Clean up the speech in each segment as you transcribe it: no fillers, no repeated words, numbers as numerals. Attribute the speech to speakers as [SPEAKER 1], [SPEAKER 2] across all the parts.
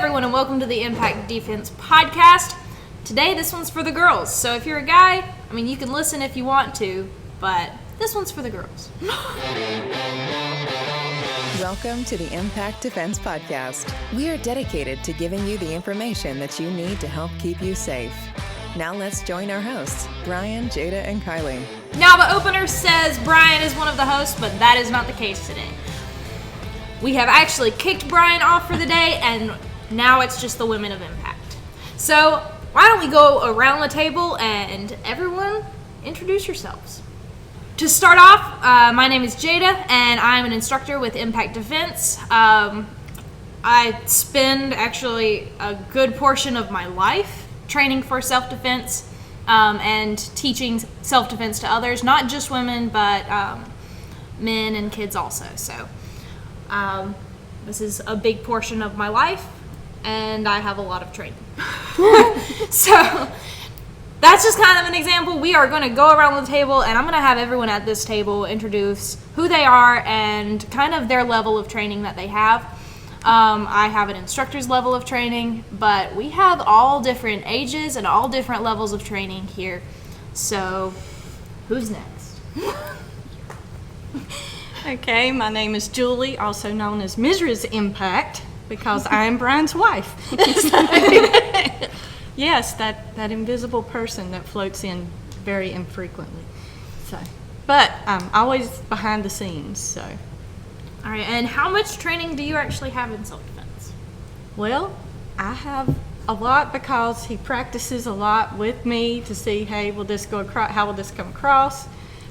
[SPEAKER 1] everyone, and welcome to the Impact Defense Podcast. Today, this one's for the girls. So if you're a guy, you can listen if you want to, but this one's for the girls.
[SPEAKER 2] Welcome to the Impact Defense Podcast. We are dedicated to giving you the information that you need to help keep you safe. Now let's join our hosts, Brian, Jada, and Kylie.
[SPEAKER 1] Now, the opener says Brian is one of the hosts, but that is not the case today. We have actually kicked Brian off for the day, and now it's just the women of Impact. So why don't we go around the table and everyone introduce yourselves. To start off, my name is Jada, and I'm an instructor with Impact Defense. I spend actually a good portion of my life training for self-defense and teaching self-defense to others, not just women, but men and kids also. So this is a big portion of my life, and I have a lot of training. So that's just kind of an example. We are going to go around the table, and I'm going to have everyone at this table introduce who they are and kind of their level of training that they have. I have an instructor's level of training, but we have all different ages and all different levels of training here. So who's next?
[SPEAKER 3] Okay, my name is Julie, also known as Mrs. Impact, because I am Brian's wife. Yes, that invisible person that floats in very infrequently. But I'm always behind the scenes, so.
[SPEAKER 1] All right, and how much training do you actually have in self-defense?
[SPEAKER 3] Well, I have a lot because he practices a lot with me to see, hey, will this go across? How will this come across?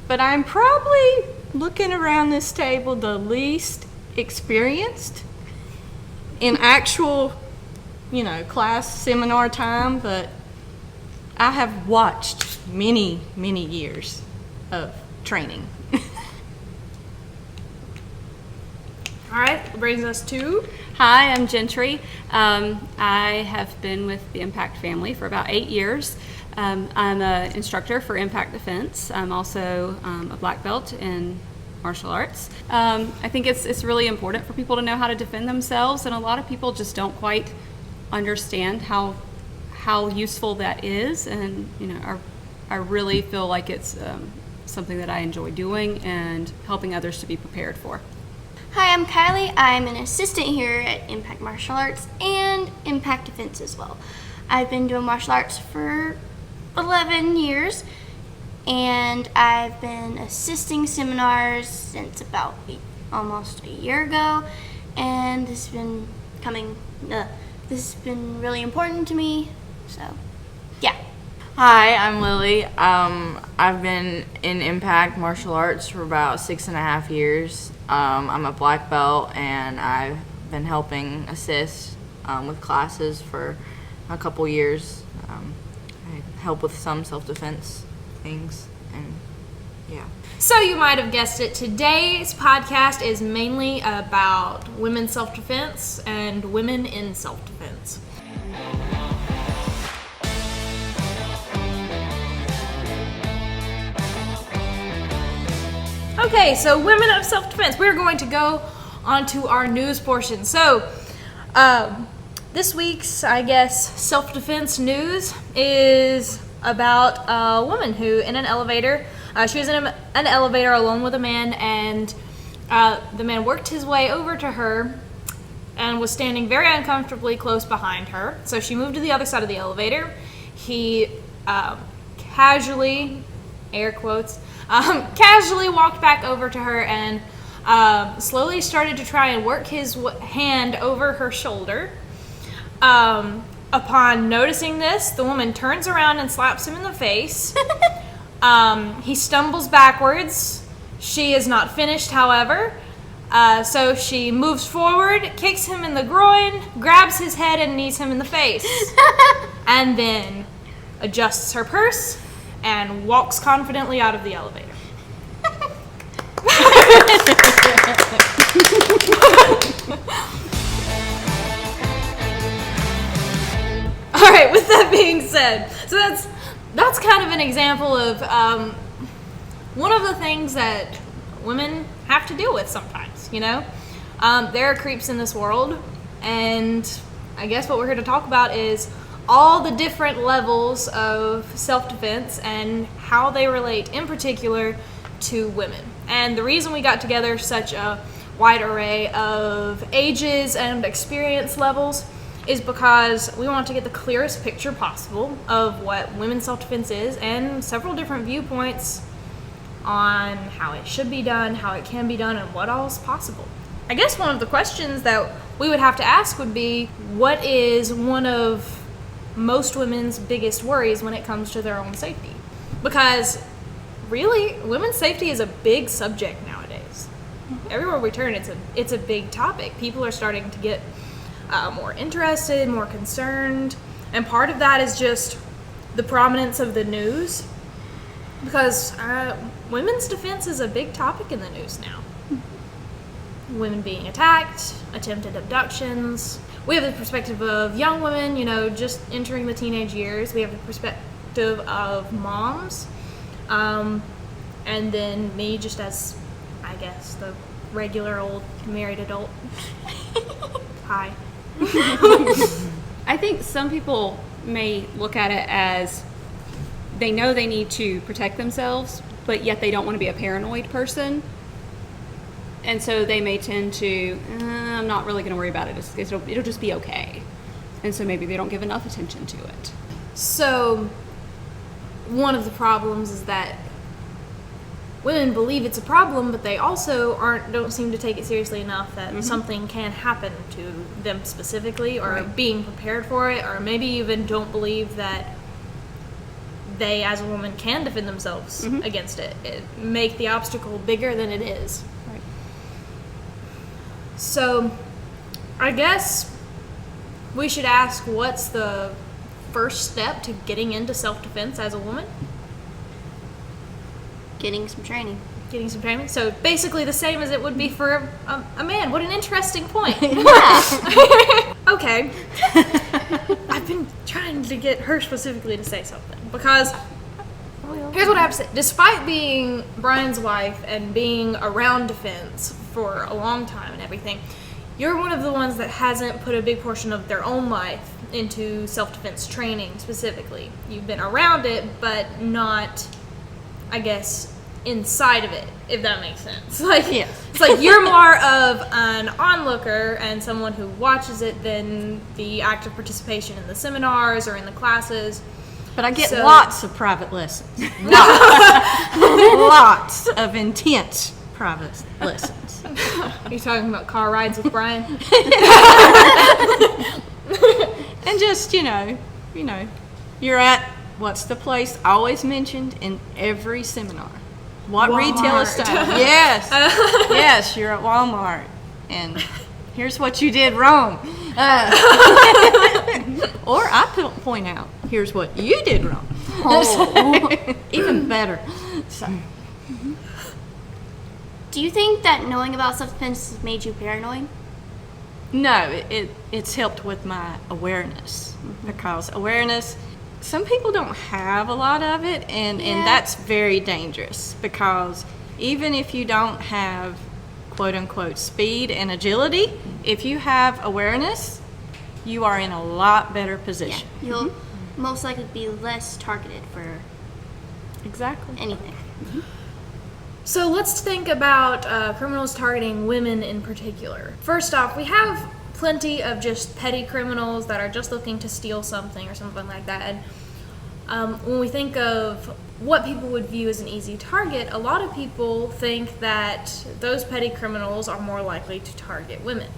[SPEAKER 3] But I'm probably, looking around this table, the least experienced in actual, class seminar time, but I have watched many, many years of training.
[SPEAKER 1] All right, that brings us to...
[SPEAKER 4] Hi, I'm Gentry. I have been with the Impact family for about 8 years. I'm an instructor for Impact Defense. I'm also a black belt in martial arts. I think it's really important for people to know how to defend themselves, and a lot of people just don't quite understand how useful that is. And I really feel like it's something that I enjoy doing and helping others to be prepared for.
[SPEAKER 5] Hi, I'm Kylie. I'm an assistant here at Impact Martial Arts and Impact Defense as well. I've been doing martial arts for 11 years, and I've been assisting seminars since about almost a year ago, and this has been really important to me, so yeah.
[SPEAKER 6] Hi, I'm Lily. I've been in Impact Martial Arts for about 6.5 years. I'm a black belt, and I've been helping assist with classes for a couple years. I help with some self-defense things, and yeah.
[SPEAKER 1] So you might have guessed it, today's podcast is mainly about women's self-defense and women in self-defense. Okay, so women of self-defense. We're going to go on to our news portion. So, this week's, self-defense news is about a woman who, in an elevator, she was in an elevator alone with a man, and the man worked his way over to her and was standing very uncomfortably close behind her. So she moved to the other side of the elevator. He casually, air quotes, casually walked back over to her and slowly started to try and work his hand over her shoulder. Upon noticing this, the woman turns around and slaps him in the face. He stumbles backwards. She is not finished, however. So she moves forward, kicks him in the groin, grabs his head and knees him in the face. And then adjusts her purse and walks confidently out of the elevator. All right, with that being said, so that's kind of an example of one of the things that women have to deal with sometimes, There are creeps in this world, and I guess what we're here to talk about is all the different levels of self-defense and how they relate in particular to women. And the reason we got together such a wide array of ages and experience levels is because we want to get the clearest picture possible of what women's self-defense is and several different viewpoints on how it should be done, how it can be done, and what all is possible. I guess one of the questions that we would have to ask would be, what is one of most women's biggest worries when it comes to their own safety? Because really, women's safety is a big subject nowadays. Everywhere we turn, it's a big topic. People are starting to get more interested, more concerned, and part of that is just the prominence of the news, because women's defense is a big topic in the news now. Women being attacked, attempted abductions. We have the perspective of young women, just entering the teenage years. We have the perspective of moms, and then me just as, I guess, the regular old married adult. Hi.
[SPEAKER 4] I think some people may look at it as they know they need to protect themselves, but yet they don't want to be a paranoid person. And so they may tend to, I'm not really going to worry about it. It'll just be okay. And so maybe they don't give enough attention to it.
[SPEAKER 1] So one of the problems is that women believe it's a problem, but they also don't seem to take it seriously enough that something can happen to them specifically, or being prepared for it, or maybe even don't believe that they as a woman can defend themselves against it. Make the obstacle bigger than it is.
[SPEAKER 4] Right.
[SPEAKER 1] So I guess we should ask, what's the first step to getting into self-defense as a woman?
[SPEAKER 5] Getting some training.
[SPEAKER 1] Getting some training. So basically the same as it would be for a man. What an interesting point. Okay. I've been trying to get her specifically to say something, because here's what I have to say. Despite being Brian's wife and being around defense for a long time and everything, you're one of the ones that hasn't put a big portion of their own life into self-defense training specifically. You've been around it, but not, I guess, inside of it, if that makes sense. It's like you're more of an onlooker and someone who watches it than the active participation in the seminars or in the classes.
[SPEAKER 3] But I get lots of private lessons. Lots of intense private lessons.
[SPEAKER 1] Are you talking about car rides with Brian?
[SPEAKER 3] And just, you're at, what's the place always mentioned in every seminar? What
[SPEAKER 1] Walmart.
[SPEAKER 3] retail establishment? Yes. Yes, you're at Walmart. And here's what you did wrong. Or I point out, here's what you did wrong. Even better. So.
[SPEAKER 5] Do you think that knowing about self-defense has made you paranoid?
[SPEAKER 3] No, it's helped with my awareness, because awareness, some people don't have a lot of it, and that's very dangerous, because even if you don't have quote-unquote speed and agility, if you have awareness, you are in a lot better position.
[SPEAKER 5] Yeah, you'll most likely be less targeted for anything.
[SPEAKER 1] So let's think about criminals targeting women in particular. First off, we have plenty of just petty criminals that are just looking to steal something or something like that. And when we think of what people would view as an easy target, a lot of people think that those petty criminals are more likely to target women.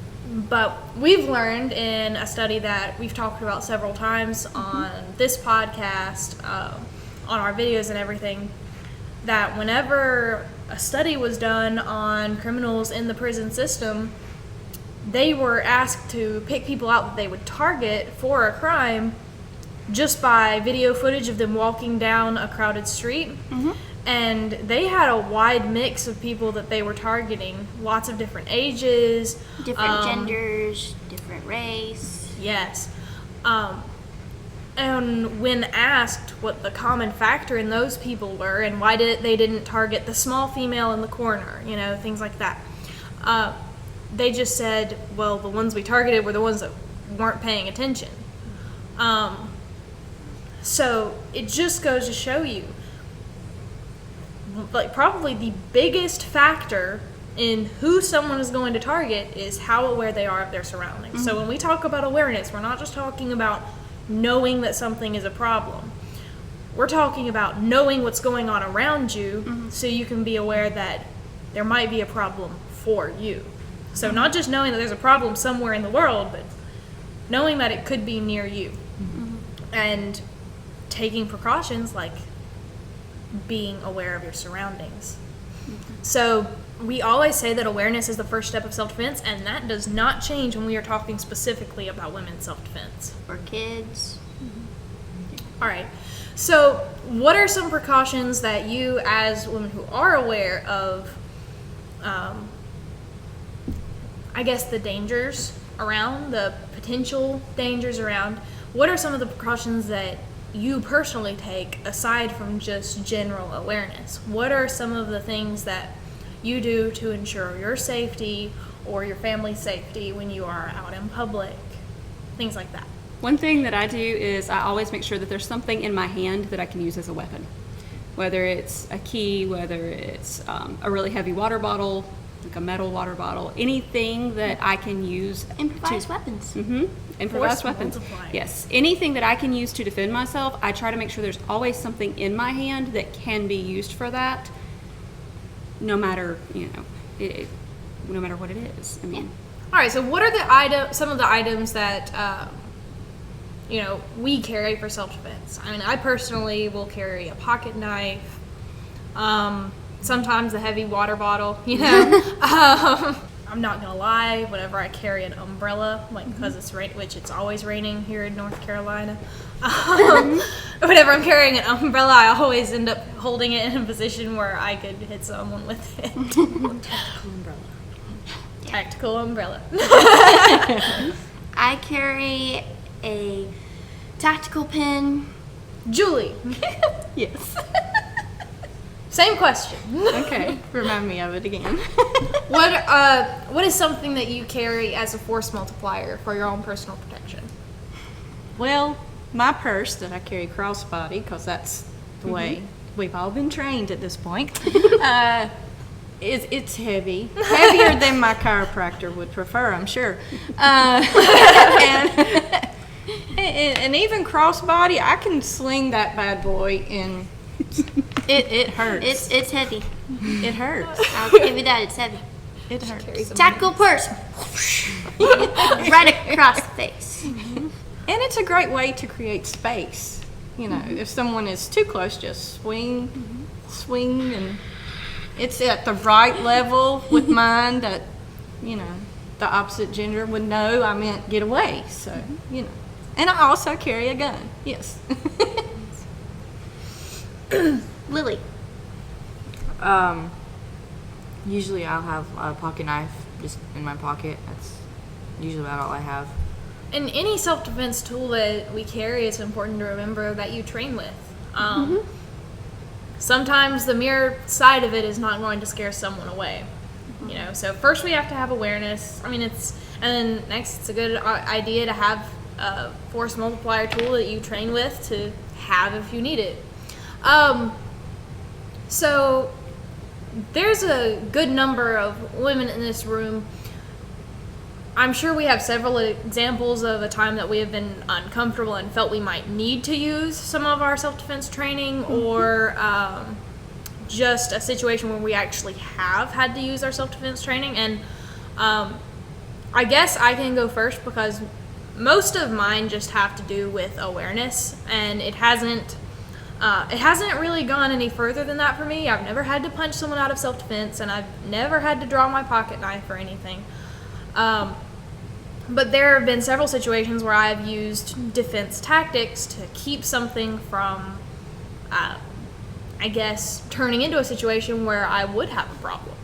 [SPEAKER 1] But we've learned in a study that we've talked about several times on this podcast, on our videos and everything, that whenever a study was done on criminals in the prison system, they were asked to pick people out that they would target for a crime just by video footage of them walking down a crowded street. And they had a wide mix of people that they were targeting, lots of different ages,
[SPEAKER 5] Different genders, different race.
[SPEAKER 1] Yes. And when asked what the common factor in those people were and why they didn't target the small female in the corner, things like that, they just said, well, the ones we targeted were the ones that weren't paying attention. So it just goes to show you, like, probably the biggest factor in who someone is going to target is how aware they are of their surroundings. So when we talk about awareness, we're not just talking about knowing that something is a problem. We're talking about knowing what's going on around you so you can be aware that there might be a problem for you. So not just knowing that there's a problem somewhere in the world, but knowing that it could be near you. And taking precautions like being aware of your surroundings. So we always say that awareness is the first step of self-defense, and that does not change when we are talking specifically about women's self-defense.
[SPEAKER 5] Or kids.
[SPEAKER 1] All right. So what are some precautions that you, as women who are aware of, I guess, the dangers around, the potential dangers around, what are some of the precautions that you personally take aside from just general awareness? What are some of the things that you do to ensure your safety or your family's safety when you are out in public? Things like that.
[SPEAKER 4] One thing that I do is I always make sure that there's something in my hand that I can use as a weapon. Whether it's a key, whether it's a really heavy water bottle, like a metal water bottle, anything that I can use.
[SPEAKER 5] Improvised weapons.
[SPEAKER 4] Improvised
[SPEAKER 1] Force
[SPEAKER 4] weapons.
[SPEAKER 1] multiplier.
[SPEAKER 4] Yes. Anything that I can use to defend myself, I try to make sure there's always something in my hand that can be used for that, no matter, no matter what it is. I mean,
[SPEAKER 1] All right, so what are some of the items that we carry for self-defense? I mean, I personally will carry a pocket knife, sometimes a heavy water bottle, I'm not gonna lie, whenever I carry an umbrella, like, because it's which it's always raining here in North Carolina, whenever I'm carrying an umbrella, I always end up holding it in a position where I could hit someone with it. Tactical umbrella.
[SPEAKER 5] I carry a tactical pen.
[SPEAKER 1] Julie.
[SPEAKER 3] Yes.
[SPEAKER 1] Same question.
[SPEAKER 3] Okay. Remind me of it again.
[SPEAKER 1] What is something that you carry as a force multiplier for your own personal protection?
[SPEAKER 3] Well, my purse that I carry crossbody, because that's the way we've all been trained at this point, it's heavy. Heavier than my chiropractor would prefer, I'm sure. And even crossbody, I can sling that bad boy and it hurts.
[SPEAKER 5] It's heavy.
[SPEAKER 3] It hurts.
[SPEAKER 5] I'll give you that. It's heavy.
[SPEAKER 3] It hurts.
[SPEAKER 5] Tactical purse. Right across the face.
[SPEAKER 3] And it's a great way to create space. If someone is too close, just swing, and it's at the right level with mine that, the opposite gender would know I meant get away. So, And I also carry a gun. Yes.
[SPEAKER 5] Lily.
[SPEAKER 6] Usually I'll have a pocket knife just in my pocket. That's usually about all I have.
[SPEAKER 1] In any self-defense tool that we carry, it's important to remember that you train with. Sometimes the mere sight of it is not going to scare someone away. So first we have to have awareness. And then next it's a good idea to have a force multiplier tool that you train with to have if you need it. So there's a good number of women in this room. I'm sure we have several examples of a time that we have been uncomfortable and felt we might need to use some of our self-defense training, or just a situation where we actually have had to use our self-defense training. And I guess I can go first because most of mine just have to do with awareness, and it hasn't really gone any further than that for me. I've never had to punch someone out of self-defense, and I've never had to draw my pocket knife or anything. But there have been several situations where I've used defense tactics to keep something from, turning into a situation where I would have a problem.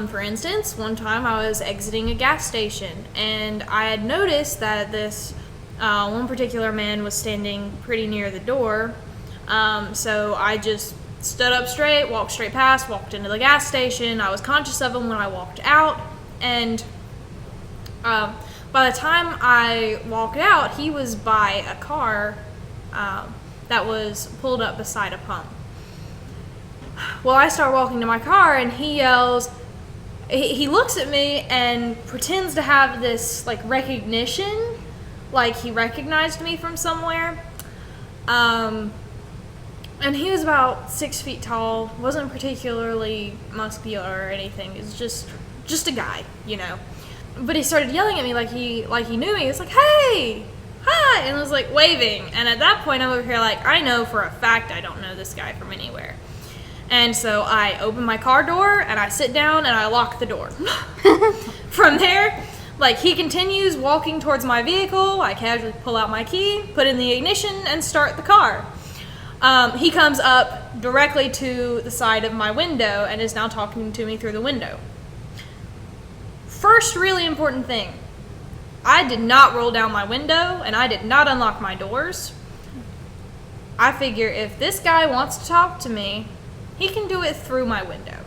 [SPEAKER 1] For instance, one time I was exiting a gas station, and I had noticed that this one particular man was standing pretty near the door. So I just stood up straight, walked straight past, walked into the gas station. I was conscious of him when I walked out, and By the time I walked out, he was by a car that was pulled up beside a pump. Well, I start walking to my car, and he yells, he looks at me and pretends to have this like recognition, like he recognized me from somewhere. And he was about 6 feet tall, wasn't particularly muscular or anything. It's just a guy, you know. But he started yelling at me like he knew me. It's like, hey, hi, and was like waving. And at that point, I'm over here like, I know for a fact I don't know this guy from anywhere. And so I open my car door and I sit down and I lock the door. From there, like, he continues walking towards my vehicle. I casually pull out my key, put in the ignition, and start the car. He comes up directly to the side of my window and is now talking to me through the window. First really important thing, I did not roll down my window and I did not unlock my doors. I figure if this guy wants to talk to me, he can do it through my window.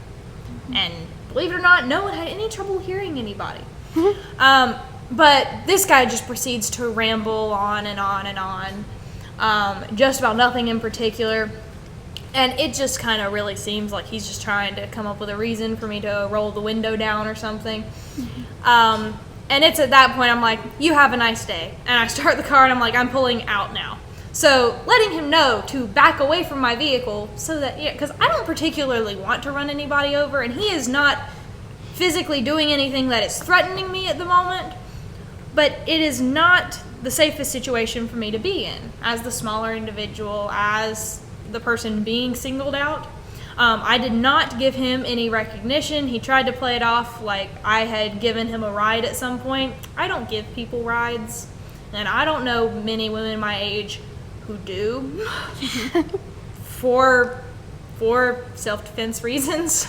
[SPEAKER 1] And believe it or not, no one had any trouble hearing anybody. But this guy just proceeds to ramble on and on and on, just about nothing in particular. And it just kind of really seems like he's just trying to come up with a reason for me to roll the window down or something. And it's at that point I'm like, you have a nice day. And I start the car and I'm like, I'm pulling out now. So letting him know to back away from my vehicle so that, because I don't particularly want to run anybody over, and he is not physically doing anything that is threatening me at the moment, but it is not the safest situation for me to be in as the smaller individual, as the person being singled out. I did not give him any recognition. He tried to play it off like I had given him a ride at some point. I don't give people rides, and I don't know many women my age who do for self-defense reasons.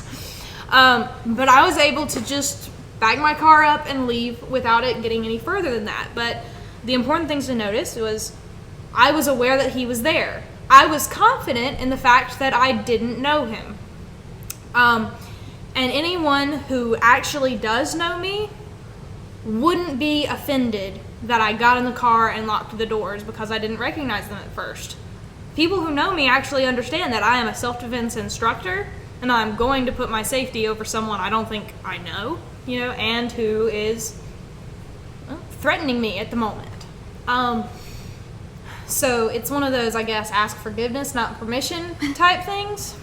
[SPEAKER 1] But I was able to just back my car up and leave without it getting any further than that. But the important things to notice was I was aware that he was there. I was confident in the fact that I didn't know him. And anyone who actually does know me wouldn't be offended that I got in the car and locked the doors because I didn't recognize them at first. People who know me actually understand that I am a self-defense instructor and I'm going to put my safety over someone I don't think I know, you know, and who is threatening me at the moment. So it's one of those, I guess, ask forgiveness, not permission type things.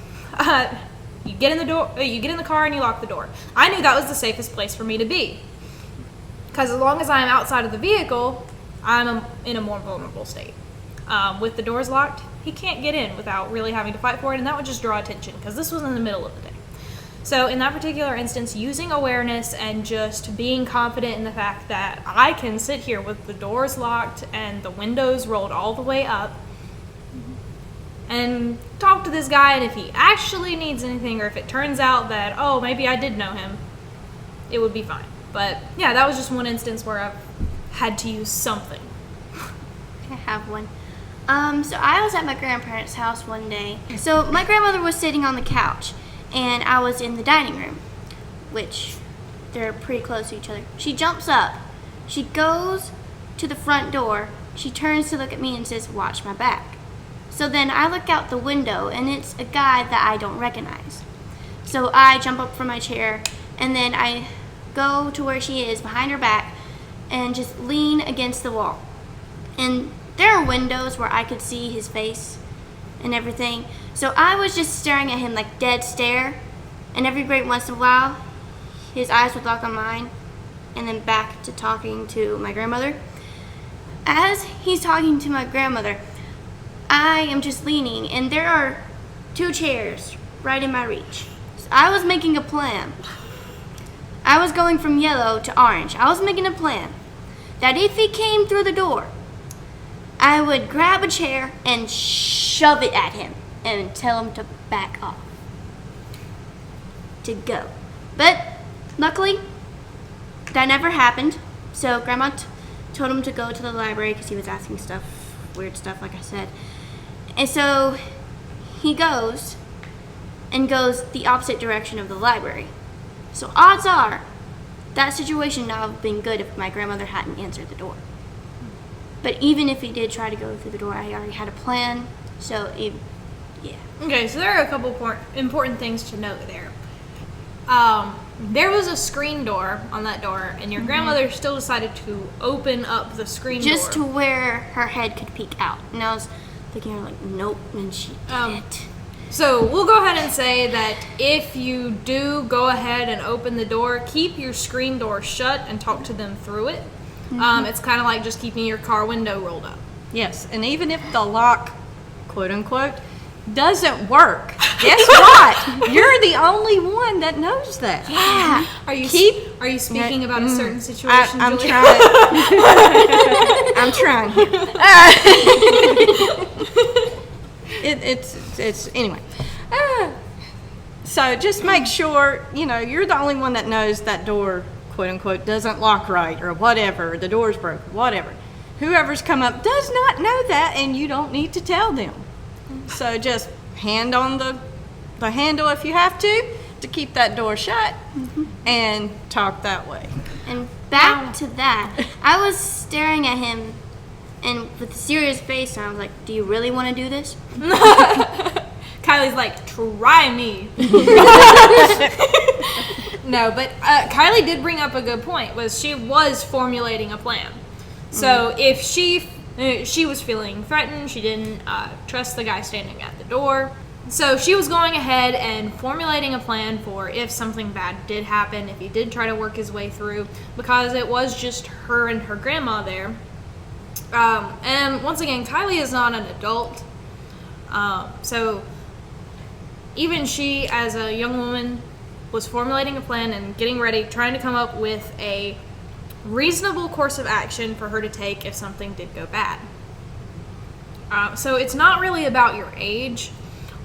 [SPEAKER 1] You get in the car and you lock the door. I knew that was the safest place for me to be, because as long as I'm outside of the vehicle, I'm in a more vulnerable state. With the doors locked, he can't get in without really having to fight for it, and that would just draw attention, because this was in the middle of the day. So in that particular instance, using awareness and just being confident in the fact that I can sit here with the doors locked and the windows rolled all the way up and talk to this guy, and if he actually needs anything, or if it turns out that, oh, maybe I did know him, it would be fine. But yeah, that was just one instance where I've had to use something.
[SPEAKER 5] I have one. So I was at my grandparents' house one day. So my grandmother was sitting on the couch, and I was in the dining room, which they're pretty close to each other. She jumps up. She goes to the front door. She turns to look at me and says, "Watch my back." So then I look out the window, and it's a guy that I don't recognize. So I jump up from my chair, and then I go to where she is, behind her back, and just lean against the wall. And there are windows where I could see his face and everything. So I was just staring at him like dead stare, and every great once in a while, his eyes would lock on mine, and then back to talking to my grandmother. As he's talking to my grandmother, I am just leaning, and there are 2 chairs right in my reach. So I was making a plan. I was going from yellow to orange. I was making a plan that if he came through the door, I would grab a chair and shove it at him and tell him to back off, to go. But luckily, that never happened. So Grandma told him to go to the library because he was asking weird stuff, like I said. And so he goes the opposite direction of the library. So odds are that situation would not have been good if my grandmother hadn't answered the door. But even if he did try to go through the door, I already had a plan. So, yeah.
[SPEAKER 1] Okay, so there are a couple important things to note there. There was a screen door on that door, and your grandmother still decided to open up the screen door.
[SPEAKER 5] Just to where her head could peek out. And I was thinking, like, nope, and she did it.
[SPEAKER 1] So we'll go ahead and say that if you do go ahead and open the door, keep your screen door shut and talk to them through it. It's kind of like just keeping your car window rolled up.
[SPEAKER 3] Yes, and even if the lock, quote unquote, doesn't work, guess what? You're the only one that knows that.
[SPEAKER 5] Yeah.
[SPEAKER 1] Are you speaking about a certain situation,
[SPEAKER 3] I'm
[SPEAKER 1] Julia?
[SPEAKER 3] trying. I'm trying here. It's anyway. So just make sure, you're the only one that knows that door, quote unquote, doesn't lock right or whatever, the door's broken, whatever. Whoever's come up does not know that, and you don't need to tell them. So just hand on the handle if you have to keep that door shut, and talk that way.
[SPEAKER 5] And back to that, I was staring at him and with a serious face, and I was like, do you really want to do this?
[SPEAKER 1] Kylie's like, try me. No, but Kylie did bring up a good point, was she was formulating a plan. So if she was feeling threatened, she didn't trust the guy standing at the door. So she was going ahead and formulating a plan for if something bad did happen, if he did try to work his way through, because it was just her and her grandma there. And once again, Kylie is not an adult. So even she, as a young woman, was formulating a plan and getting ready, trying to come up with a reasonable course of action for her to take if something did go bad. So it's not really about your age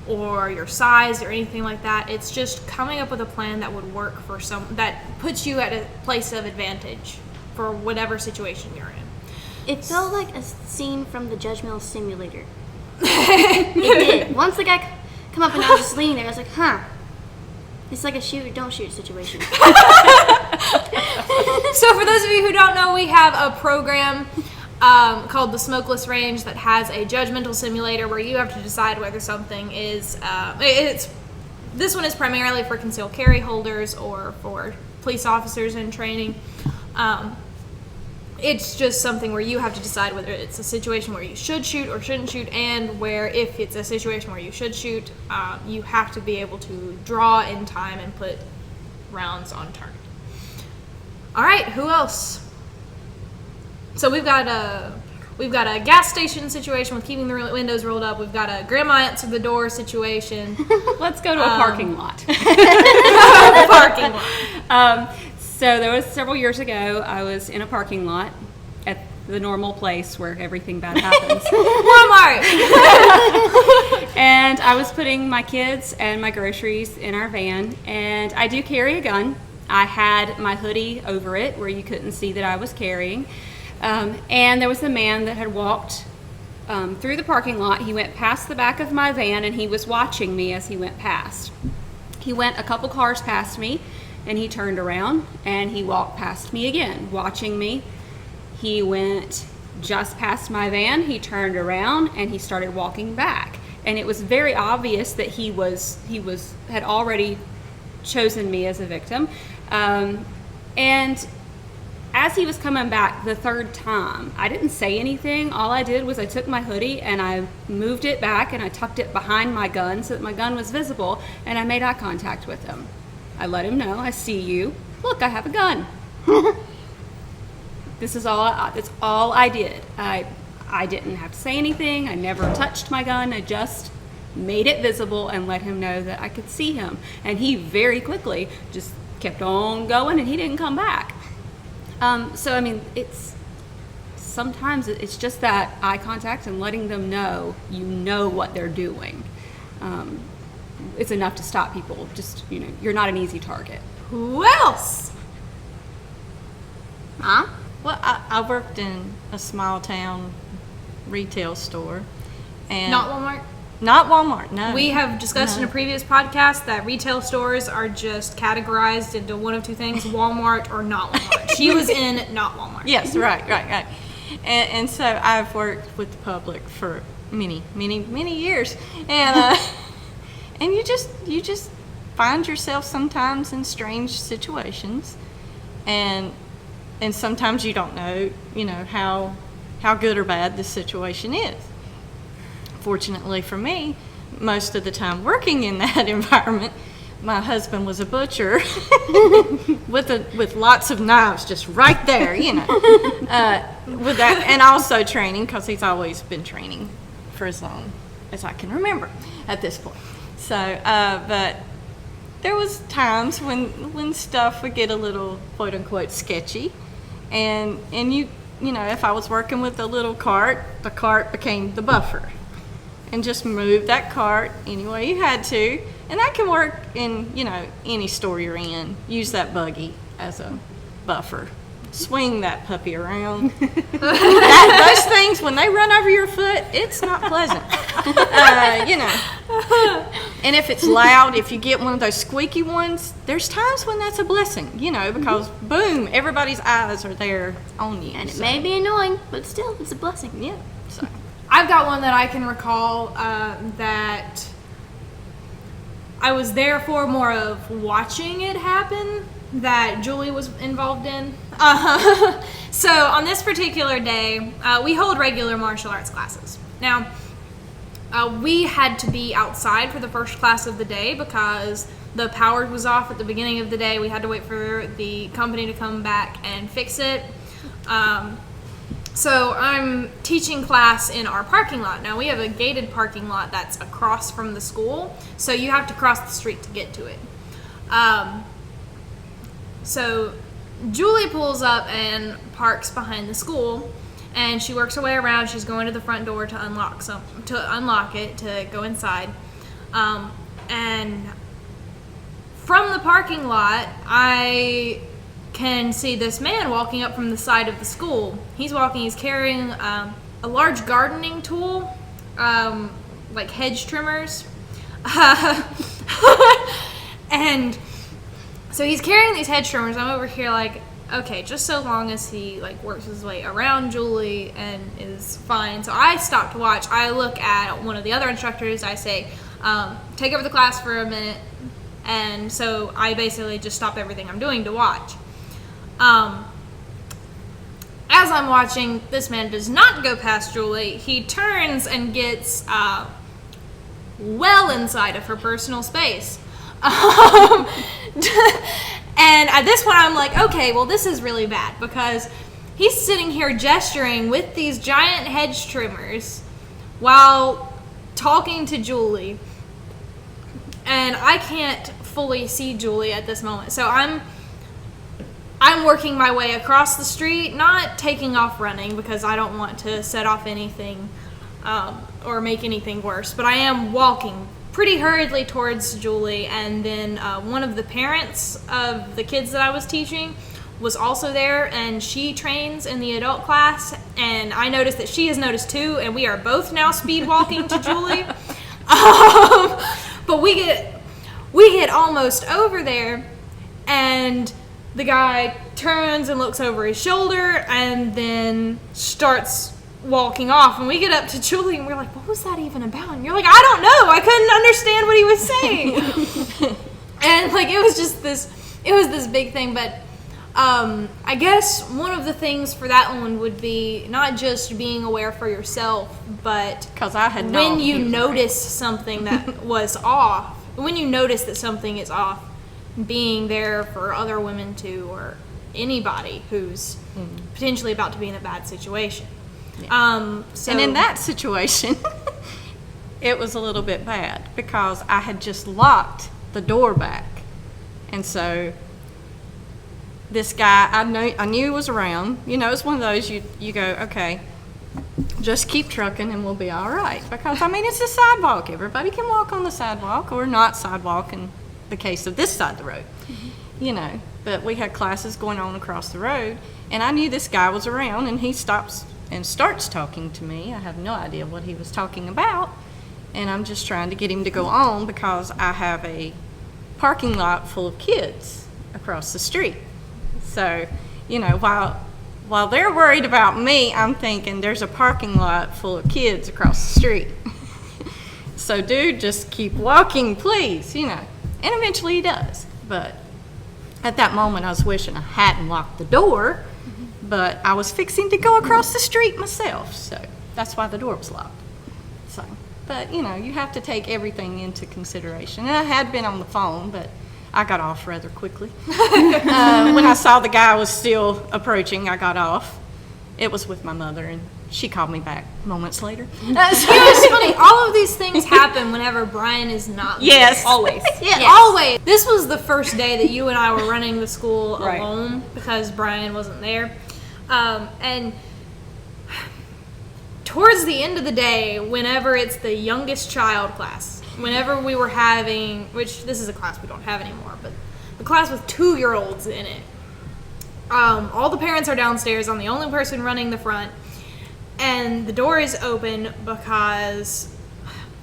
[SPEAKER 1] or your size or anything like that. It's just coming up with a plan that would work for that puts you at a place of advantage for whatever situation you're in.
[SPEAKER 5] It felt like a scene from the Judgmental Simulator. It did. Once the guy come up and I was just leaning there, I was like, it's like a shoot or don't shoot situation.
[SPEAKER 1] So for those of you who don't know, we have a program called the Smokeless Range that has a judgmental simulator where you have to decide whether something is, this one is primarily for concealed carry holders or for police officers in training. It's just something where you have to decide whether it's a situation where you should shoot or shouldn't shoot, and where if it's a situation where you should shoot, you have to be able to draw in time and put rounds on target. All right, who else? So we've got a gas station situation with keeping the windows rolled up. We've got a grandma answer the door situation.
[SPEAKER 4] Let's go to a parking lot.
[SPEAKER 1] Parking lot.
[SPEAKER 4] So there was several years ago, I was in a parking lot at the normal place where everything bad happens.
[SPEAKER 1] Walmart.
[SPEAKER 4] And I was putting my kids and my groceries in our van, and I do carry a gun. I had my hoodie over it where you couldn't see that I was carrying. And there was a man that had walked through the parking lot. He went past the back of my van, and he was watching me as he went past. He went a couple cars past me, and he turned around, and he walked past me again, watching me. He went just past my van, he turned around, and he started walking back. And it was very obvious that he had already chosen me as a victim. And as he was coming back the third time, I didn't say anything. All I did was I took my hoodie and I moved it back and I tucked it behind my gun so that my gun was visible, and I made eye contact with him. I let him know, I see you. Look, I have a gun. That's all I did. I didn't have to say anything. I never touched my gun. I just made it visible and let him know that I could see him. And he very quickly just kept on going, and he didn't come back. So, I mean, sometimes it's just that eye contact and letting them know you know what they're doing. It's enough to stop people. Just, you're not an easy target.
[SPEAKER 1] Who else?
[SPEAKER 5] Huh?
[SPEAKER 3] Well, I worked in a small town retail store. And
[SPEAKER 1] Not Walmart?
[SPEAKER 3] Not Walmart, no.
[SPEAKER 1] We have discussed in a previous podcast that retail stores are just categorized into one of two things, Walmart or not Walmart. She was in not Walmart.
[SPEAKER 3] Yes, right. And so I've worked with the public for many years. And and you just find yourself sometimes in strange situations. And sometimes you don't know, how good or bad this situation is. Fortunately for me, most of the time working in that environment, my husband was a butcher with lots of knives just right there, with that, and also training, because he's always been training for as long as I can remember at this point. So, but there was times when stuff would get a little quote unquote sketchy, and if I was working with a little cart, the cart became the buffer. And just move that cart any way you had to. And that can work in, any store you're in. Use that buggy as a buffer. Swing that puppy around. Those things, when they run over your foot, it's not pleasant. And if it's loud, if you get one of those squeaky ones, there's times when that's a blessing, because boom, everybody's eyes are there on you.
[SPEAKER 5] And it may be annoying, but still, it's a blessing.
[SPEAKER 3] Yeah, so.
[SPEAKER 1] I've got one that I can recall that I was there for, more of watching it happen, that Julie was involved in. So on this particular day, we hold regular martial arts classes. Now, we had to be outside for the first class of the day because the power was off at the beginning of the day. We had to wait for the company to come back and fix it. So I'm teaching class in our parking lot. Now we have a gated parking lot that's across from the school, so you have to cross the street to get to it. So Julie pulls up and parks behind the school, and she works her way around. She's going to the front door to unlock it to go inside. And from the parking lot, I can see this man walking up from the side of the school. He's carrying a large gardening tool, like hedge trimmers. And so he's carrying these hedge trimmers. I'm over here like, okay, just so long as he works his way around Julie and is fine. So I stop to watch. I look at one of the other instructors. I say, take over the class for a minute. And so I basically just stop everything I'm doing to watch. As I'm watching, this man does not go past Julie. He turns and gets well inside of her personal space. And at this point, I'm like, okay, well, this is really bad because he's sitting here gesturing with these giant hedge trimmers while talking to Julie. And I can't fully see Julie at this moment. So I'm working my way across the street, not taking off running because I don't want to set off anything or make anything worse, but I am walking pretty hurriedly towards Julie. And then one of the parents of the kids that I was teaching was also there, and she trains in the adult class, and I noticed that she has noticed too, and we are both now speed walking to Julie. But we get almost over there, and the guy turns and looks over his shoulder and then starts walking off. And we get up to Julie and we're like, what was that even about? And you're like, I don't know. I couldn't understand what he was saying. And it was this big thing. But I guess one of the things for that one would be not just being aware for yourself, but when you notice something that was off, when you notice that something is off, being there for other women too, or anybody who's potentially about to be in a bad situation. Yeah.
[SPEAKER 3] And in that situation, it was a little bit bad because I had just locked the door back, and so this guy I knew was around. It's one of those you go, okay, just keep trucking and we'll be all right, because it's a sidewalk. Everybody can walk on the sidewalk, or not sidewalk in the case of this side of the road. But we had classes going on across the road, and I knew this guy was around, and he stops and starts talking to me. I have no idea what he was talking about, and I'm just trying to get him to go on because I have a parking lot full of kids across the street. So, you know, while they're worried about me, I'm thinking there's a parking lot full of kids across the street. So, dude, just keep walking, please, you know. And eventually he does. But at that moment, I was wishing I hadn't locked the door, but I was fixing to go across the street myself. So that's why the door was locked. So, but, you know, you have to take everything into consideration. And I had been on the phone, but I got off rather quickly. When I saw the guy was still approaching, I got off. It was with my mother, and she called me back moments later.
[SPEAKER 1] It's funny. All of these things happen whenever Brian is not.
[SPEAKER 3] Yes.
[SPEAKER 1] Always.
[SPEAKER 3] Yes.
[SPEAKER 1] Always. This was the first day that you and I were running the school
[SPEAKER 3] Right.
[SPEAKER 1] alone because Brian wasn't there. And towards the end of the day, whenever it's the youngest child class, whenever we were having, which this is a class we don't have anymore, but the class with 2-year-olds in it, all the parents are downstairs. I'm the only person running the front. And the door is open because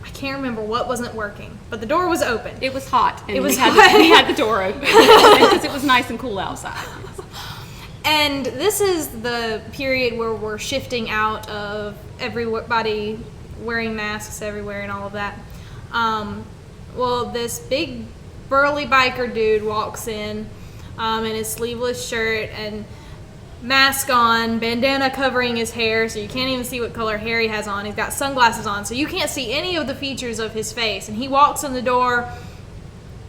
[SPEAKER 1] I can't remember what wasn't working, but the door was open.
[SPEAKER 4] It was hot. And
[SPEAKER 1] It was
[SPEAKER 4] we had,
[SPEAKER 1] hot.
[SPEAKER 4] we had the door open because it was nice and cool outside.
[SPEAKER 1] And this is the period where we're shifting out of everybody wearing masks everywhere and all of that. Well, this big burly biker dude walks in in his sleeveless shirt and mask on, bandana covering his hair so you can't even see what color hair he has on. He's got sunglasses on so you can't see any of the features of his face. And he walks in the door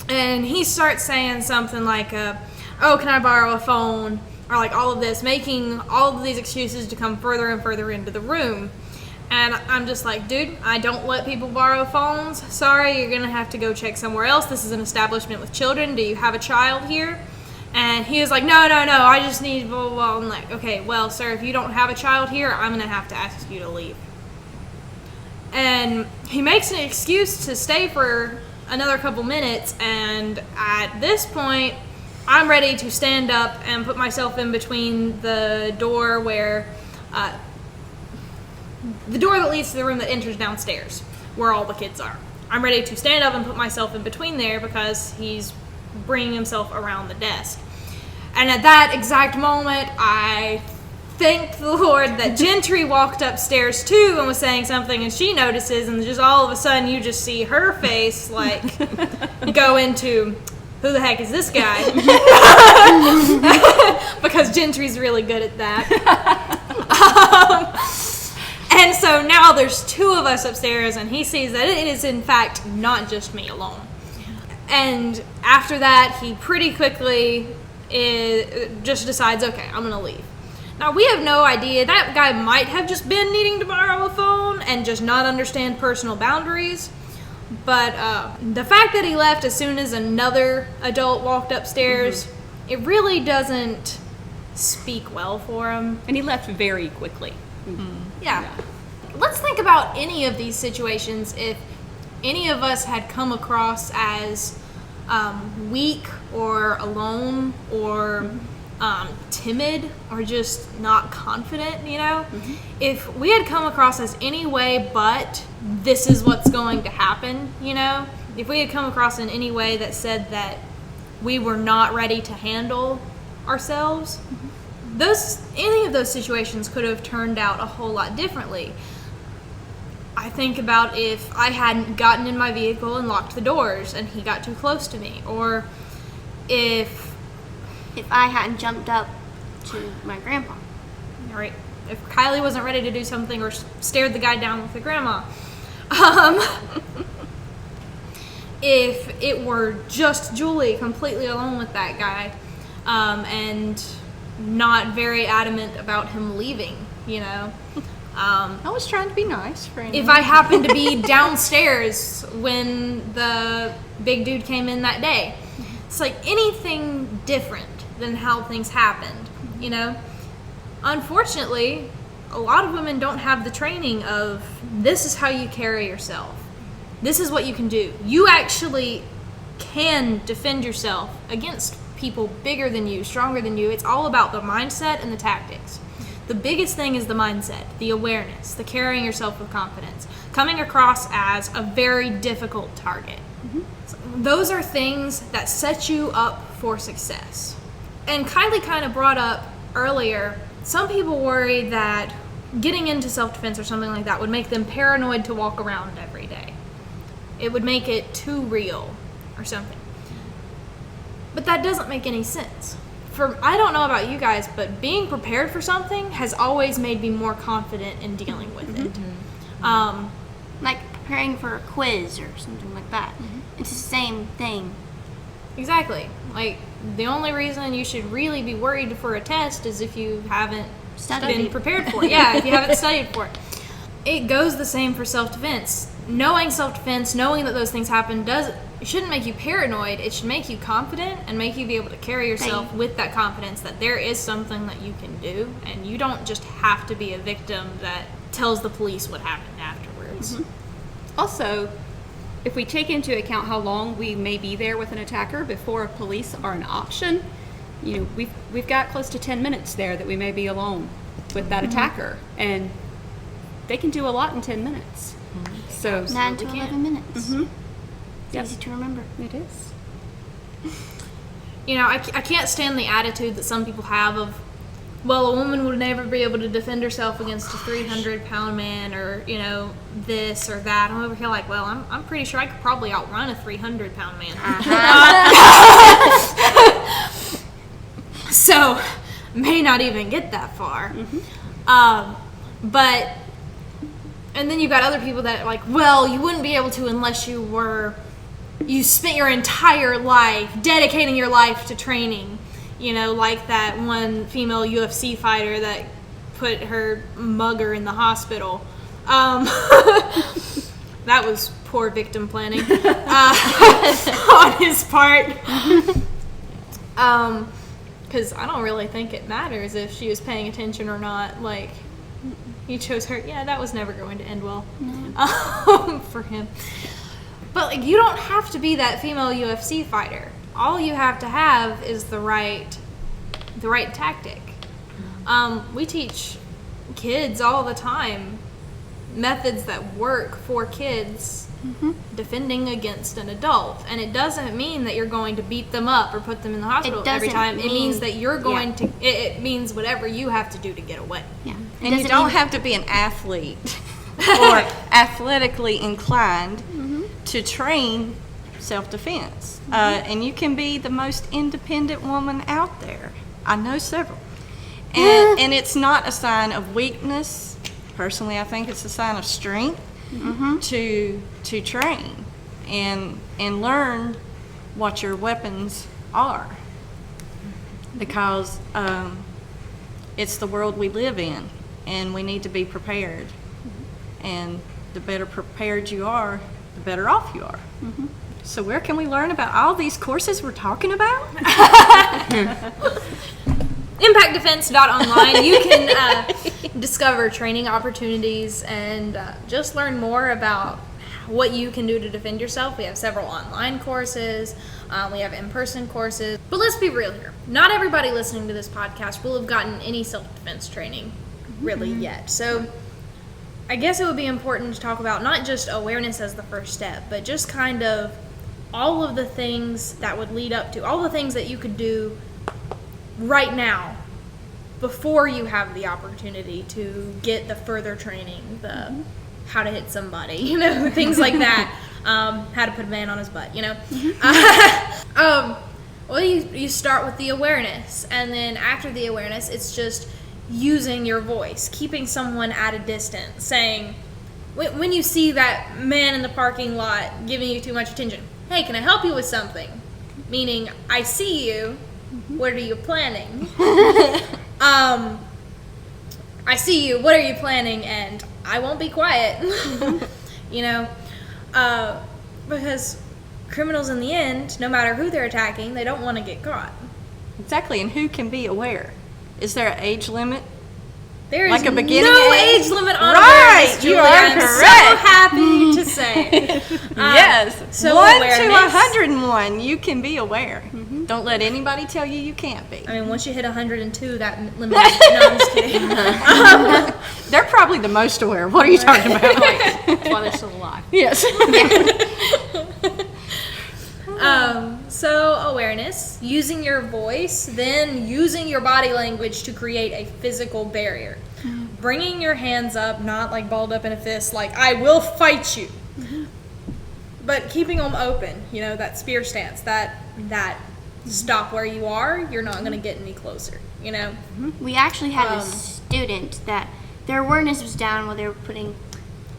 [SPEAKER 1] and he starts saying something like, oh, can I borrow a phone? Or like all of this, making all of these excuses to come further and further into the room. And I'm just like, dude, I don't let people borrow phones. Sorry, you're gonna have to go check somewhere else. This is an establishment with children. Do you have a child here? And he was like, no, I just need blah, blah, blah. I'm like, okay, well, sir, if you don't have a child here, I'm gonna have to ask you to leave. And he makes an excuse to stay for another couple minutes, and at this point, I'm ready to stand up and put myself in between the door where, the door that leads to the room that enters downstairs, where all the kids are. I'm ready to stand up and put myself in between there because he's bringing himself around the desk. And at that exact moment, I thanked the Lord that Gentry walked upstairs too and was saying something, and she notices, and just all of a sudden you just see her face like go into, who the heck is this guy? Because Gentry's really good at that. And so now there's 2 of us upstairs, and he sees that it is in fact not just me alone. And after that, he pretty quickly just decides, okay, I'm gonna leave. Now, we have no idea. That guy might have just been needing to borrow a phone and just not understand personal boundaries. But the fact that he left as soon as another adult walked upstairs, it really doesn't speak well for him.
[SPEAKER 4] And he left very quickly.
[SPEAKER 1] Yeah. Let's think about any of these situations if any of us had come across as weak or alone or timid or just not confident, you know? If we had come across as any way but this is what's going to happen, you know? If we had come across in any way that said that we were not ready to handle ourselves, any of those situations could have turned out a whole lot differently. I think about if I hadn't gotten in my vehicle and locked the doors and he got too close to me, or if
[SPEAKER 5] I hadn't jumped up to my grandpa.
[SPEAKER 1] Right. If Kylie wasn't ready to do something or stared the guy down with the grandma. If it were just Julie completely alone with that guy, and not very adamant about him leaving, you know.
[SPEAKER 3] I was trying to be nice for him.
[SPEAKER 1] If I happened to be downstairs when the big dude came in that day. It's like anything different than how things happened, you know? Unfortunately, a lot of women don't have the training of this is how you carry yourself. This is what you can do. You actually can defend yourself against people bigger than you, stronger than you. It's all about the mindset and the tactics. The biggest thing is the mindset, the awareness, the carrying yourself with confidence. coming across as a very difficult target. So those are things that set you up for success. And Kylie kind of brought up earlier, some people worry that getting into self-defense or something like that would make them paranoid to walk around every day. It would make it too real or something. But that doesn't make any sense. I don't know about you guys, but being prepared for something has always made me more confident in dealing with it.
[SPEAKER 5] Like preparing for a quiz or something like that. It's the same thing.
[SPEAKER 1] Exactly. Like, the only reason you should really be worried for a test is if you haven't been prepared for it. Yeah, if you haven't studied for it. It goes the same for self-defense. Knowing self-defense, knowing that those things happen, it shouldn't make you paranoid. It should make you confident and make you be able to carry yourself with that confidence that there is something that you can do, and you don't just have to be a victim that tells the police what happened afterwards.
[SPEAKER 4] Also, if we take into account how long we may be there with an attacker before police are an option, we've got close to 10 minutes there that we may be alone with that attacker, and they can do a lot in 10 minutes. So
[SPEAKER 5] 9 to 11 minutes.
[SPEAKER 4] Yep.
[SPEAKER 5] Easy to remember.
[SPEAKER 4] It is.
[SPEAKER 1] I can't stand the attitude that some people have of, well, a woman would never be able to defend herself against a 300-pound man, or this or that. I'm over here like, well, I'm pretty sure I could probably outrun a 300-pound man. So may not even get that far. But and then you've got other people that are like, well, you wouldn't be able to unless you spent your entire life dedicating your life to training. Like that one female UFC fighter that put her mugger in the hospital. That was poor victim planning on his part. Because I don't really think it matters if she was paying attention or not. Like, he chose her. Yeah, that was never going to end well for him. But you don't have to be that female UFC fighter. All you have to have is the right tactic. We teach kids all the time methods that work for kids defending against an adult, and it doesn't mean that you're going to beat them up or put them in the hospital every time. It means that you're going to. It means whatever you have to do to get away.
[SPEAKER 3] Yeah, and you don't have to be an athlete or athletically inclined to train self-defense. And you can be the most independent woman out there. I know several. And it's not a sign of weakness. Personally, I think it's a sign of strength to train and learn what your weapons are. Because it's the world we live in, and we need to be prepared. And the better prepared you are, the better off you are. So where can we learn about all these courses we're talking about?
[SPEAKER 1] ImpactDefense.online. You can discover training opportunities and just learn more about what you can do to defend yourself. We have several online courses. We have in-person courses. But let's be real here. Not everybody listening to this podcast will have gotten any self-defense training really yet. So I guess it would be important to talk about not just awareness as the first step, but just kind of all of the things that would lead up to, all the things that you could do right now before you have the opportunity to get the further training, the how to hit somebody, things like that, how to put a man on his butt, well, you start with the awareness, and then after the awareness, it's just using your voice, keeping someone at a distance, saying, when you see that man in the parking lot giving you too much attention, hey, can I help you with something? Meaning, I see you, what are you planning? I see you, what are you planning? And I won't be quiet, because criminals in the end, no matter who they're attacking, they don't want to get caught.
[SPEAKER 3] Exactly, and who can be aware? Is there an age limit?
[SPEAKER 1] There is
[SPEAKER 3] like a beginning
[SPEAKER 1] no age limit on
[SPEAKER 3] right,
[SPEAKER 1] awareness, Julia.
[SPEAKER 3] you are
[SPEAKER 1] I'm
[SPEAKER 3] correct.
[SPEAKER 1] so happy to say.
[SPEAKER 3] Yes.
[SPEAKER 1] So
[SPEAKER 3] 1 to
[SPEAKER 1] awareness.
[SPEAKER 3] 101, you can be aware. Don't let anybody tell you you can't be.
[SPEAKER 1] I mean, once you hit 102, that limit. No, I'm just kidding.
[SPEAKER 3] They're probably the most aware. What are you talking about?
[SPEAKER 4] That's why they're still alive.
[SPEAKER 3] Yes.
[SPEAKER 1] So awareness, using your voice, then using your body language to create a physical barrier. Bringing your hands up, not like balled up in a fist, like I will fight you, but keeping them open. You know, that spear stance, that stop where you are. You're not going to get any closer. You know.
[SPEAKER 5] We actually had a student that their awareness was down while they were putting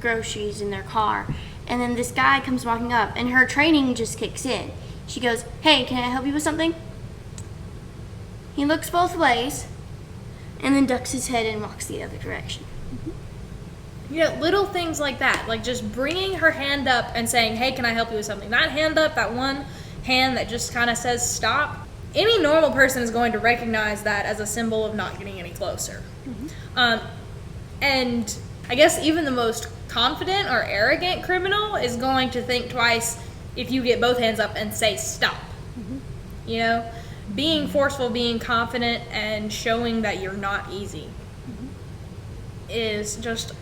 [SPEAKER 5] groceries in their car. And then this guy comes walking up, and her training just kicks in. She goes, "Hey, can I help you with something?" He looks both ways, and then ducks his head and walks the other direction.
[SPEAKER 1] You know, little things like that, like just bringing her hand up and saying, "Hey, can I help you with something?" That hand up, that one hand that just kind of says stop. Any normal person is going to recognize that as a symbol of not getting any closer. And I guess even the most confident or arrogant criminal is going to think twice if you get both hands up and say stop. You know, being forceful, being confident, and showing that you're not easy is just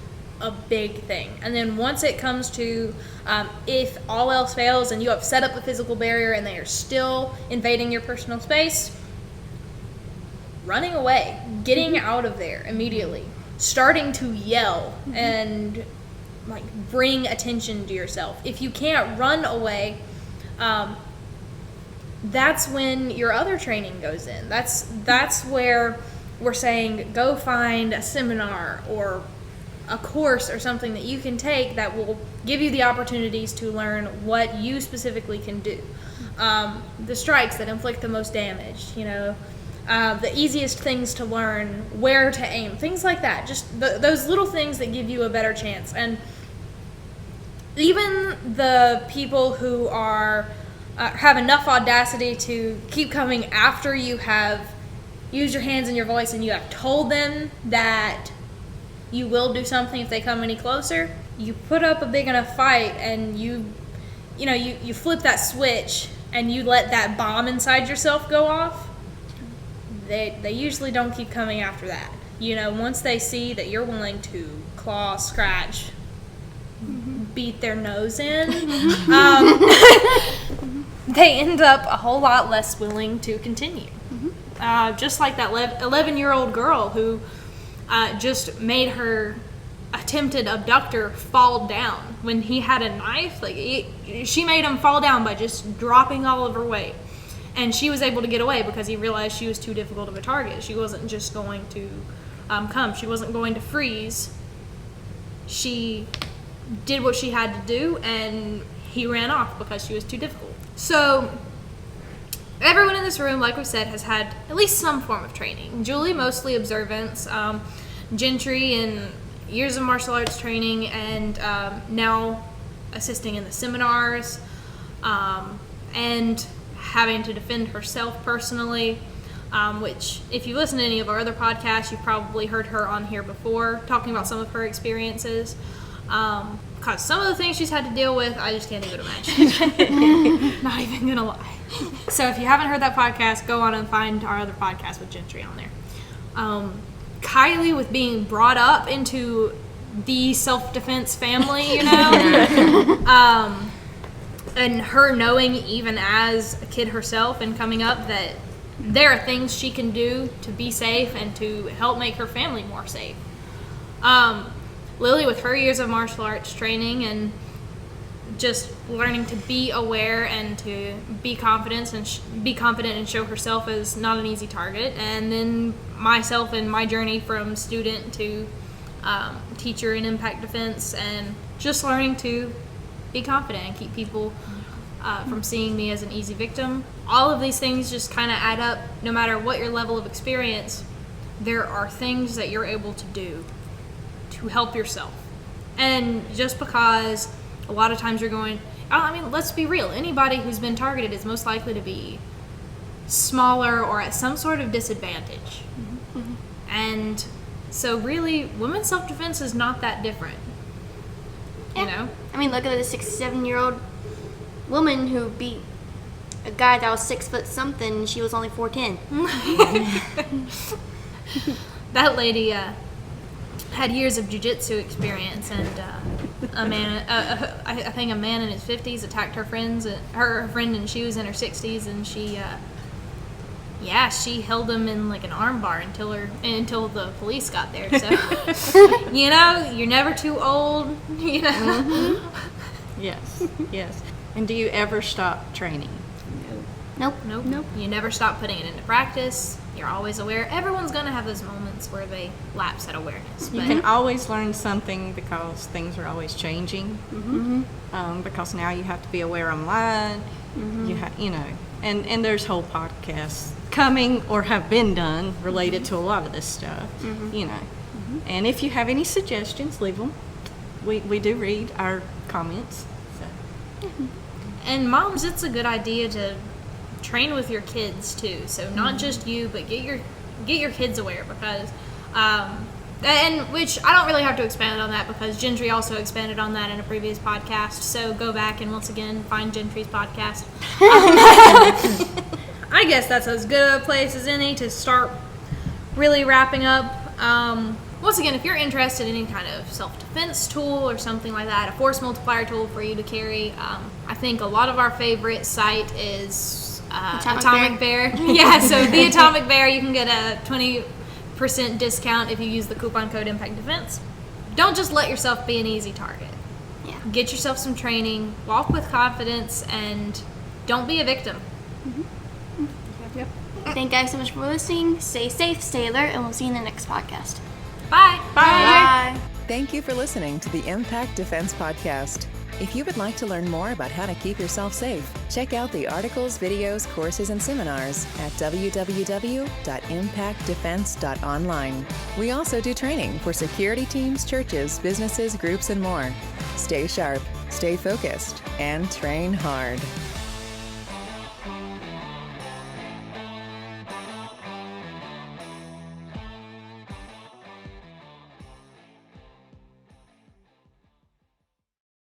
[SPEAKER 1] a big thing. And then once it comes to if all else fails and you have set up the physical barrier and they are still invading your personal space, running away, getting out of there immediately, starting to yell and like bring attention to yourself. If you can't run away, that's when your other training goes in. That's where we're saying go find a seminar or a course or something that you can take that will give you the opportunities to learn what you specifically can do. The strikes that inflict the most damage, you know, the easiest things to learn, where to aim, things like that. Just those little things that give you a better chance. And even the people who are have enough audacity to keep coming after you have used your hands and your voice and you have told them that you will do something if they come any closer, you put up a big enough fight and you flip that switch and you let that bomb inside yourself go off, they usually don't keep coming after that. You know, once they see that you're willing to claw, scratch, beat their nose in, they end up a whole lot less willing to continue. Just like that 11-year-old girl who just made her attempted abductor fall down when he had a knife. She made him fall down by just dropping all of her weight. And she was able to get away because he realized she was too difficult of a target. She wasn't just going to come. She wasn't going to freeze. She did what she had to do, and he ran off because she was too difficult. So everyone in this room, like we said, has had at least some form of training. Julie, mostly observance. Gentry in years of martial arts training, and now assisting in the seminars, and having to defend herself personally, which if you listen to any of our other podcasts, you've probably heard her on here before talking about some of her experiences. Because some of the things she's had to deal with, I just can't even imagine. Not even gonna lie. So if you haven't heard that podcast, go on and find our other podcast with Gentry on there. Kylie, with being brought up into the self-defense family, you know, and her knowing even as a kid herself and coming up that there are things she can do to be safe and to help make her family more safe. Lily, with her years of martial arts training and just learning to be aware and to be confident and show herself as not an easy target. And then myself and my journey from student to teacher in impact defense, and just learning to be confident and keep people from seeing me as an easy victim. All of these things just kind of add up. No matter what your level of experience, there are things that you're able to do to help yourself. And just because a lot of times you're going, let's be real, anybody who's been targeted is most likely to be smaller or at some sort of disadvantage. And so really, women's self-defense is not that different.
[SPEAKER 5] Yeah.
[SPEAKER 1] You know?
[SPEAKER 5] I mean, look at the 67-year-old woman who beat a guy that was 6 foot something, and she was only 4'10".
[SPEAKER 1] That lady had years of jiu-jitsu experience, and I think a man in his 50s attacked her friend, and she was in her 60s, and she held him in like an armbar until the police got there. So, you know, you're never too old. You know.
[SPEAKER 3] Mm-hmm. Yes. And do you ever stop training?
[SPEAKER 5] Nope.
[SPEAKER 1] Nope. You never stop putting it into practice. You're always aware. Everyone's gonna have those moments where they lapse at awareness.
[SPEAKER 3] You
[SPEAKER 1] But
[SPEAKER 3] can always learn something because things are always changing. Because now you have to be aware online. You know, and there's whole podcasts coming or have been done related to a lot of this stuff. You know, and if you have any suggestions, leave them. We do read our comments. So.
[SPEAKER 1] And moms, it's a good idea to train with your kids too. So not just you, but get your kids aware, because and which I don't really have to expand on that, because Gentry also expanded on that in a previous podcast. So go back and once again find Gentry's podcast. I guess that's as good a place as any to start really wrapping up. Once again, if you're interested in any kind of self-defense tool or something like that, a force multiplier tool for you to carry, I think a lot of our favorite site is Atomic Bear. Yeah, so the Atomic Bear, you can get a 20% discount if you use the coupon code Impact Defense. Don't just let yourself be an easy target.
[SPEAKER 5] Yeah.
[SPEAKER 1] Get yourself some training, walk with confidence, and don't be a victim.
[SPEAKER 5] Thank you guys so much for listening. Stay safe, stay alert, and we'll see you in the next podcast.
[SPEAKER 1] Bye.
[SPEAKER 5] Bye.
[SPEAKER 2] Thank you for listening to the Impact Defense Podcast. If you would like to learn more about how to keep yourself safe, check out the articles, videos, courses, and seminars at www.impactdefense.online. We also do training for security teams, churches, businesses, groups, and more. Stay sharp, stay focused, and train hard.